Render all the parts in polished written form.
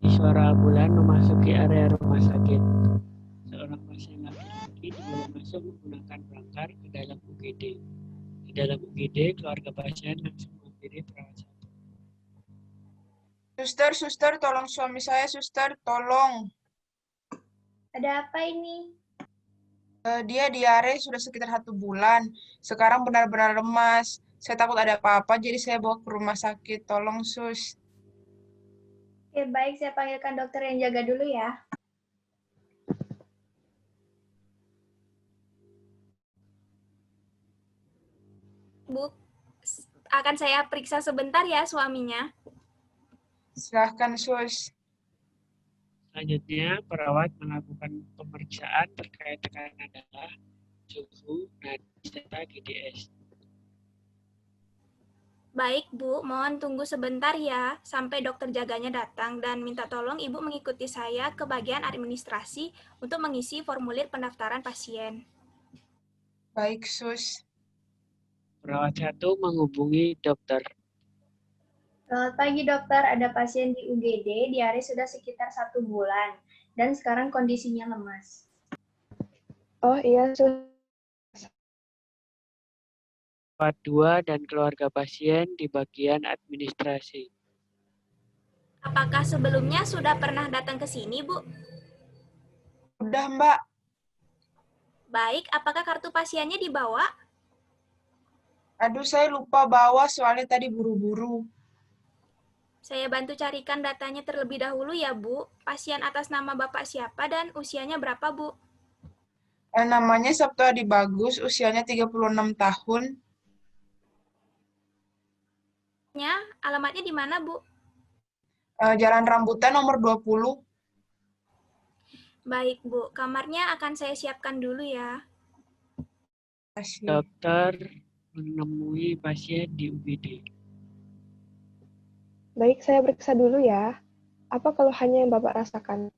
Suara ambulan memasuki area rumah sakit. Seorang pasien laki-laki dibawa masuk menggunakan belangkar ke dalam UGD. Di dalam UGD, keluarga pasien langsung menghampiri perawat satu. Suster, suster, tolong suami saya, suster, tolong. Ada apa ini? Dia diare sudah sekitar 1 bulan. Sekarang benar-benar lemas. Saya takut ada apa-apa, jadi saya bawa ke rumah sakit. Tolong, sus. Oke, baik, saya panggilkan dokter yang jaga dulu ya. Bu, akan saya periksa sebentar ya suaminya. Silahkan, sus. Selanjutnya, perawat melakukan pemeriksaan terkait tekanan darah, suhu, nadi, serta GDS. Baik, Bu, mohon tunggu sebentar ya sampai dokter jaganya datang dan minta tolong Ibu mengikuti saya ke bagian administrasi untuk mengisi formulir pendaftaran pasien. Baik, sus. Perawat satu menghubungi dokter. Selamat pagi dokter, ada pasien di UGD, diare sudah sekitar 1 bulan, dan sekarang kondisinya lemas. Oh iya, sus. Perawat 2 dan keluarga pasien di bagian administrasi. Apakah sebelumnya sudah pernah datang ke sini, Bu? Udah, Mbak. Baik, apakah kartu pasiennya dibawa? Aduh, saya lupa bawa soalnya tadi buru-buru. Saya bantu carikan datanya terlebih dahulu ya, Bu. Pasien atas nama Bapak siapa dan usianya berapa, Bu? Namanya Sabtu Adi Bagus, usianya 36 tahun. Alamatnya di mana, Bu? Jalan Rambutan nomor 20. Baik, Bu. Kamarnya akan saya siapkan dulu ya. Kasih. Dokter menemui pasien di UGD. Baik, saya periksa dulu ya. Apa keluhannya yang Bapak rasakan?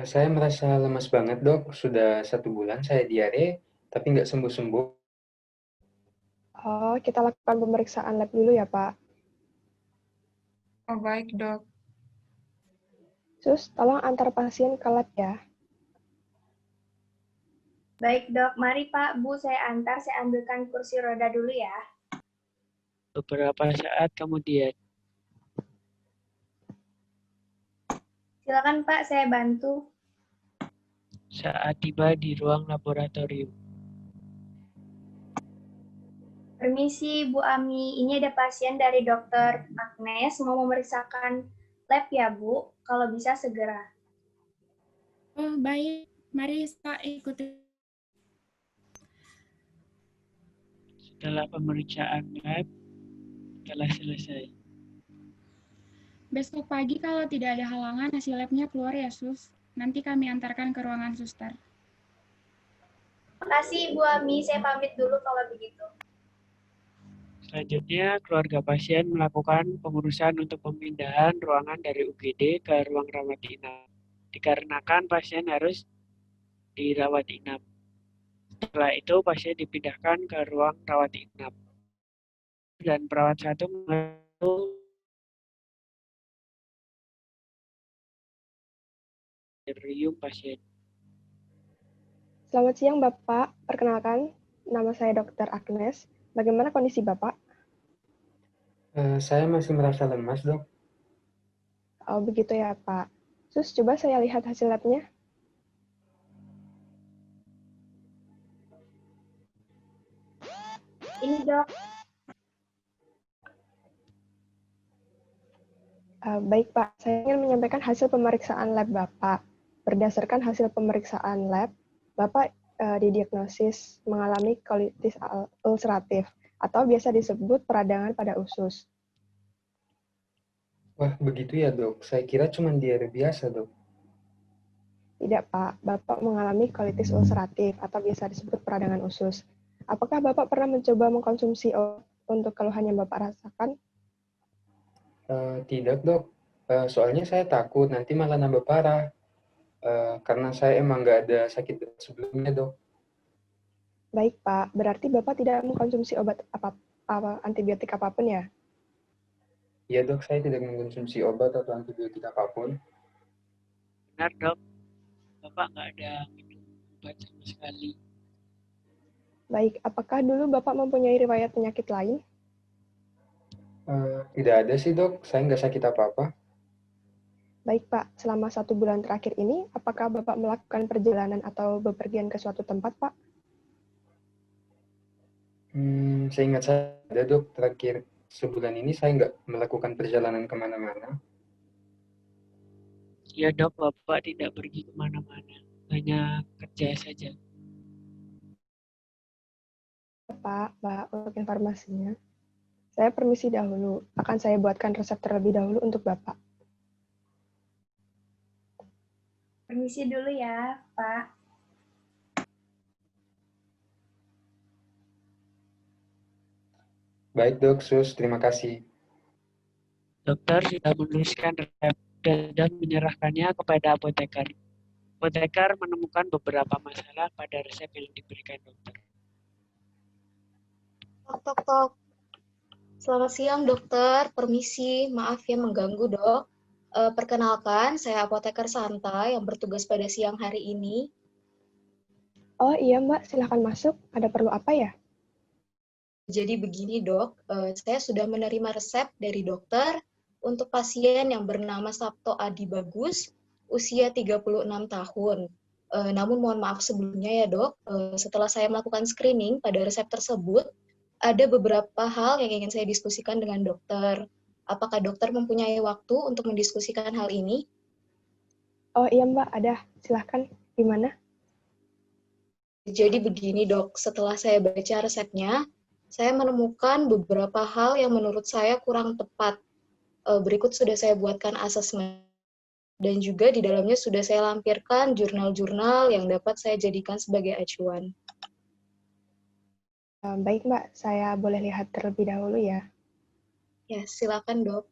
Saya merasa lemas banget, dok. Sudah 1 bulan saya diare, tapi nggak sembuh-sembuh. Oh, kita lakukan pemeriksaan lab dulu ya, Pak. Oh, baik, dok. Sus, tolong antar pasien ke lab ya. Baik dok, mari Pak, Bu, saya antar, saya ambilkan kursi roda dulu ya. Beberapa saat kemudian, Silakan Pak, saya bantu. saat tiba di ruang laboratorium, Permisi Bu Ami, ini ada pasien dari dokter Agnes, mau memeriksakan lab ya Bu, kalau bisa segera. Oh, baik. Mari Pak ikuti. setelah pemeriksaan lab telah selesai. Besok pagi kalau tidak ada halangan hasil labnya keluar ya, Sus. Nanti kami antarkan ke ruangan suster. Makasih Bu Ami, saya pamit dulu kalau begitu. Selanjutnya, keluarga pasien melakukan pengurusan untuk pemindahan ruangan dari UGD ke ruang rawat inap. Dikarenakan pasien harus dirawat inap. Setelah itu, pasien dipindahkan ke ruang rawat inap. Dan perawat satu membantu delirium pasien. Selamat siang, Bapak. Perkenalkan, nama saya Dr. Agnes. Bagaimana kondisi Bapak? Saya masih merasa lemas, dok. Oh, begitu ya, Pak. Sus, coba saya lihat hasil labnya. Ini dok, Baik, Pak. Saya ingin menyampaikan hasil pemeriksaan lab Bapak. Berdasarkan hasil pemeriksaan lab, Bapak didiagnosis mengalami kolitis ulceratif atau biasa disebut peradangan pada usus. Wah, begitu ya, dok. Saya kira cuma diare biasa, dok. Tidak, Pak. Bapak mengalami kolitis ulceratif atau biasa disebut peradangan usus. Apakah Bapak pernah mencoba mengkonsumsi obat untuk keluhan yang Bapak rasakan? Tidak, dok. Soalnya saya takut nanti malah nambah parah. Karena saya emang nggak ada sakit berat sebelumnya, dok. Baik, Pak. Berarti Bapak tidak mengkonsumsi obat antibiotik apapun ya? Iya dok, saya tidak mengkonsumsi obat atau antibiotik apapun. Benar dok, Bapak nggak ada minum obat sama sekali. Baik, apakah dulu Bapak mempunyai riwayat penyakit lain? Tidak ada sih dok, saya nggak sakit apa-apa. Baik Pak, selama 1 bulan terakhir ini, apakah Bapak melakukan perjalanan atau bepergian ke suatu tempat Pak? Seingat saya ada dok, terakhir sebulan ini saya nggak melakukan perjalanan kemana-mana. Ya dok, Bapak tidak pergi kemana-mana, hanya kerja saja. Pak, untuk informasinya. Saya permisi dahulu, akan saya buatkan resep terlebih dahulu untuk Bapak. Permisi dulu ya, Pak. Baik dok, sus, terima kasih. Dokter sudah menuliskan resep dan sudah menyerahkannya kepada apoteker. Apoteker menemukan beberapa masalah pada resep yang diberikan dokter. Tok, tok, tok. Selamat siang, dokter. Permisi, maaf ya mengganggu, dok. Perkenalkan, saya apoteker santai yang bertugas pada siang hari ini. Oh iya Mbak, silahkan masuk. Ada perlu apa ya? Jadi begini, dok. Saya sudah menerima resep dari dokter untuk pasien yang bernama Sabto Adi Bagus, usia 36 tahun. Namun mohon maaf sebelumnya ya, dok. Setelah saya melakukan screening pada resep tersebut, ada beberapa hal yang ingin saya diskusikan dengan dokter. Apakah dokter mempunyai waktu untuk mendiskusikan hal ini? Oh iya Mbak, ada. Silahkan. Gimana? Jadi begini dok, setelah saya baca resepnya, saya menemukan beberapa hal yang menurut saya kurang tepat. Berikut sudah saya buatkan asesmen. Dan juga di dalamnya sudah saya lampirkan jurnal-jurnal yang dapat saya jadikan sebagai acuan. Baik Mbak, saya boleh lihat terlebih dahulu ya. Ya, silakan dok.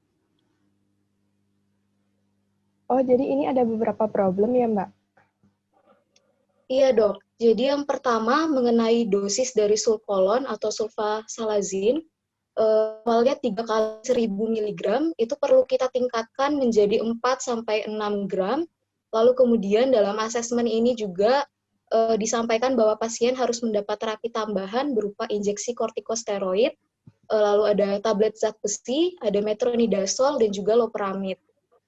Oh, jadi ini ada beberapa problem ya Mbak? Iya dok, jadi yang pertama mengenai dosis dari sulfolon atau sulfasalazin, awalnya 3 kali 1000 mg, itu perlu kita tingkatkan menjadi 4-6 gram, lalu kemudian dalam asesmen ini juga disampaikan bahwa pasien harus mendapat terapi tambahan berupa injeksi kortikosteroid, lalu ada tablet zat besi, ada metronidazol, dan juga loperamid.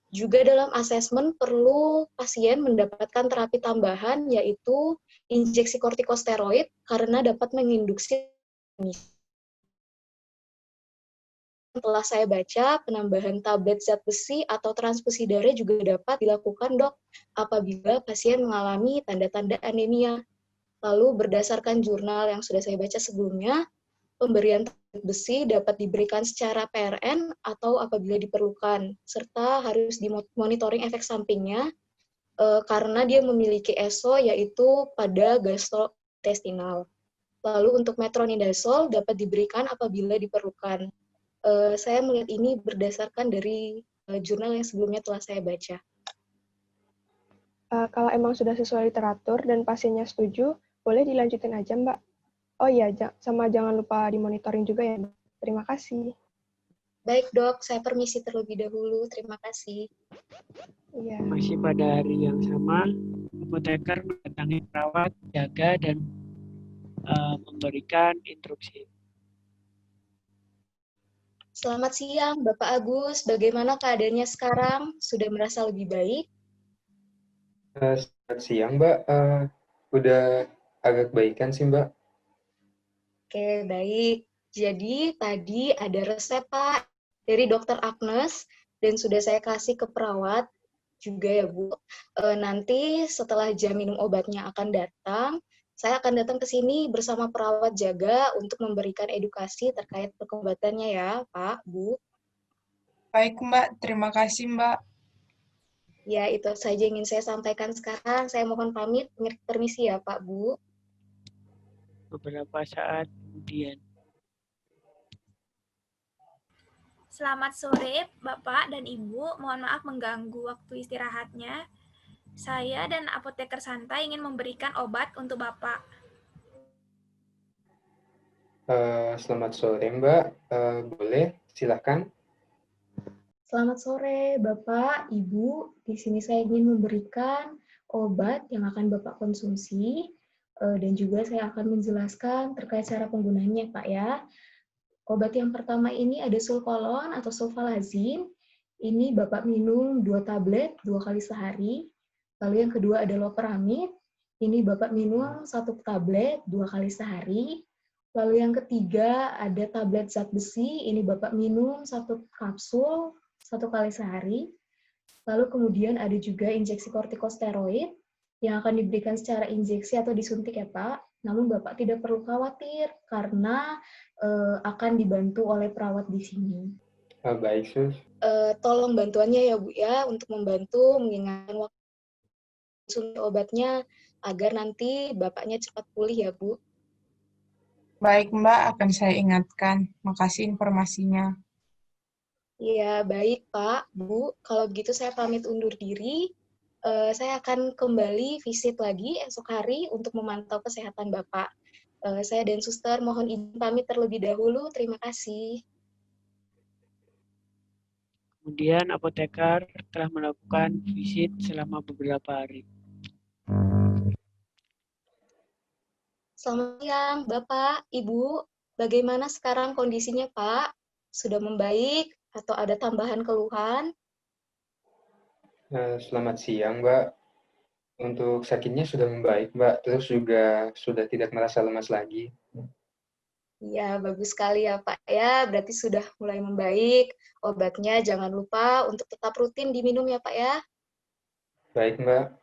Juga dalam asesmen perlu pasien mendapatkan terapi tambahan yaitu injeksi kortikosteroid karena dapat menginduksi. Setelah saya baca, penambahan tablet zat besi atau transfusi darah juga dapat dilakukan dok apabila pasien mengalami tanda-tanda anemia. Lalu berdasarkan jurnal yang sudah saya baca sebelumnya, pemberian tablet besi dapat diberikan secara PRN atau apabila diperlukan, serta harus dimonitoring efek sampingnya karena dia memiliki ESO yaitu pada gastrointestinal. Lalu untuk metronidazol dapat diberikan apabila diperlukan. Saya melihat ini berdasarkan dari jurnal yang sebelumnya telah saya baca. Kalau emang sudah sesuai literatur dan pasiennya setuju, boleh dilanjutin aja Mbak. Oh iya, sama jangan lupa dimonitoring juga ya Mbak. Terima kasih. Baik dok, saya permisi terlebih dahulu. Terima kasih. Iya. Masih pada hari yang sama, apoteker mendatangi perawat, jaga, dan memberikan instruksi. Selamat siang, Bapak Agus. Bagaimana keadaannya sekarang? Sudah merasa lebih baik? Selamat siang Mbak, udah agak baikan sih Mbak. Oke, baik. Jadi tadi ada resep Pak dari Dokter Agnes dan sudah saya kasih ke perawat juga ya Bu. Nanti setelah jam minum obatnya akan datang, saya akan datang ke sini bersama perawat jaga untuk memberikan edukasi terkait pengobatannya ya Pak, Bu. Baik, Mbak. Terima kasih, Mbak. Ya, itu saja yang ingin saya sampaikan sekarang. Saya mohon pamit, permisi ya Pak, Bu. Beberapa saat kemudian. Selamat sore, Bapak dan Ibu. Mohon maaf mengganggu waktu istirahatnya. Saya dan apoteker santai ingin memberikan obat untuk Bapak. Selamat sore Mbak, boleh silahkan. Selamat sore, Bapak, Ibu. Di sini saya ingin memberikan obat yang akan Bapak konsumsi, dan juga saya akan menjelaskan terkait cara penggunaannya, Pak ya. Obat yang pertama ini ada sulkolon atau sulfalazin. Ini Bapak minum 2 tablet 2 kali sehari. Lalu yang kedua ada loperamid. Ini Bapak minum 1 tablet 2 kali sehari. Lalu yang ketiga ada tablet zat besi. Ini Bapak minum 1 kapsul 1 kali sehari. Lalu kemudian ada juga injeksi kortikosteroid yang akan diberikan secara injeksi atau disuntik ya Pak. Namun Bapak tidak perlu khawatir karena akan dibantu oleh perawat di sini. Baik, Sus. Tolong bantuannya ya Bu ya untuk membantu mengingatkan waktu suntik obatnya agar nanti Bapaknya cepat pulih ya Bu. Baik, Mbak, akan saya ingatkan. Makasih informasinya. Iya, baik Pak, Bu. Kalau begitu saya pamit undur diri. Saya akan kembali visit lagi esok hari untuk memantau kesehatan Bapak. Saya dan Suster mohon izin pamit terlebih dahulu. Terima kasih. Kemudian apoteker telah melakukan visit selama beberapa hari. Selamat siang, Bapak, Ibu. Bagaimana sekarang kondisinya, Pak? Sudah membaik atau ada tambahan keluhan? Selamat siang, Mbak. Untuk sakitnya sudah membaik, Mbak. Terus juga sudah tidak merasa lemas lagi. Iya, bagus sekali ya, Pak. Ya, berarti sudah mulai membaik. Obatnya jangan lupa untuk tetap rutin diminum ya, Pak ya. Baik, Mbak.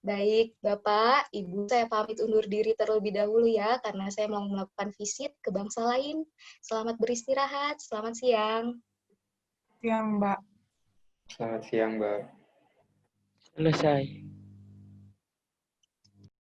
Baik, Bapak, Ibu, saya pamit undur diri terlebih dahulu ya, karena saya mau melakukan visit ke bangsa lain. Selamat beristirahat, selamat siang. Siang, Mbak. Selamat siang, Mbak. Selesai.